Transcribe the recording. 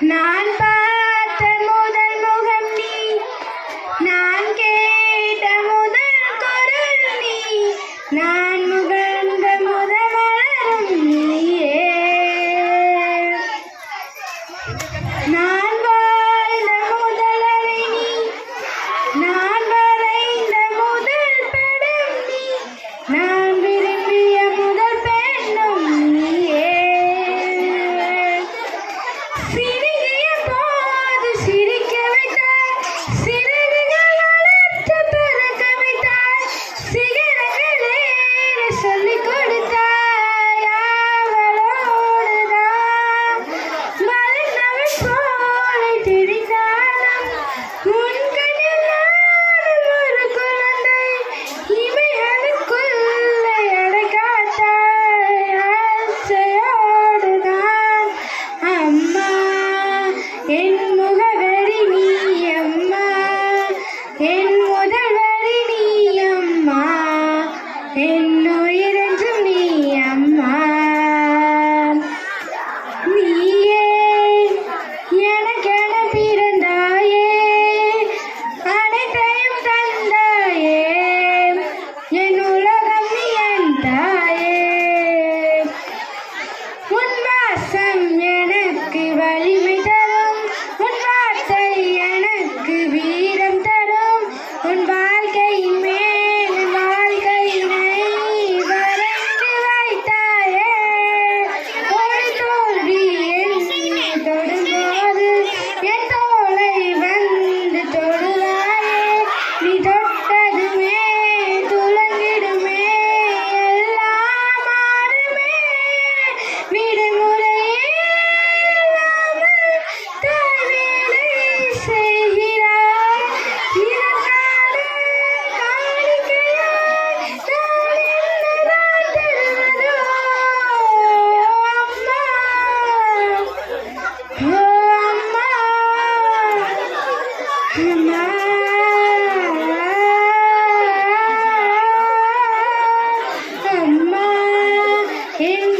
நான் பார்த்த முதல் முகம் நீ, நான் கேட்ட முதல் குரல் நீ, நான் முகர்ந்த முதல் மலரும் நீயே. நான் வாழ்ந்த முதல் அலை நீ, நான் வரைந்த முதல் படம் நீ, நான் விரும்பிய முதல் பெண்ணும் நீயே. சிரிக்கிய போது சிரிக்க வைத்தாய், சிறகுகள் வளர்த்து பறக்க வைத்தாய், சிகரங்கள் ஏற சொல்லிக் கொடுத்தாய். அவளோடுதான் மலர்ந்தவள் போல தெரிந்தாலும் உன் கண்ணில் நானும் ஒரு குழந்தை, இமைகளுக்குள்ளே அடைக்காத்தாய். ஆசையோடுதான் அம்மா என் முகவரி நீ அம்மா, என் முதல் வரி நீ அம்மா, என் உயிரென்றும் நீ அம்மா. நீயே எனக்கென பிறந்தாயே, அனைத்தையும் தந்தாயே, என் உலகம் நீ என் தாயே. உன் வாசம் எனக்கு வலிமை தரும், உன் வார்த்தை எனக்கு வீரம் தரும், உன் வாழ்க்கையின் மேல் வாழ்க்கையினை வரைந்து வைத்தாயே. ஒரு தோல்வி என்னை தொடும்போது என் தோளை வந்து தொடுவாயே. நீ தொட்டதுமே துலங்கிடுமே, எல்லாம் மாறுமே. விடுமுறையே இல்லாமல் தாய் வேலை செய்கிறாய், இதற்கான காணிக்கையாய் நான் என்னதான் தருவதோ அம்மா. ஓ அம்மா, அம்மா, அம்மா, என்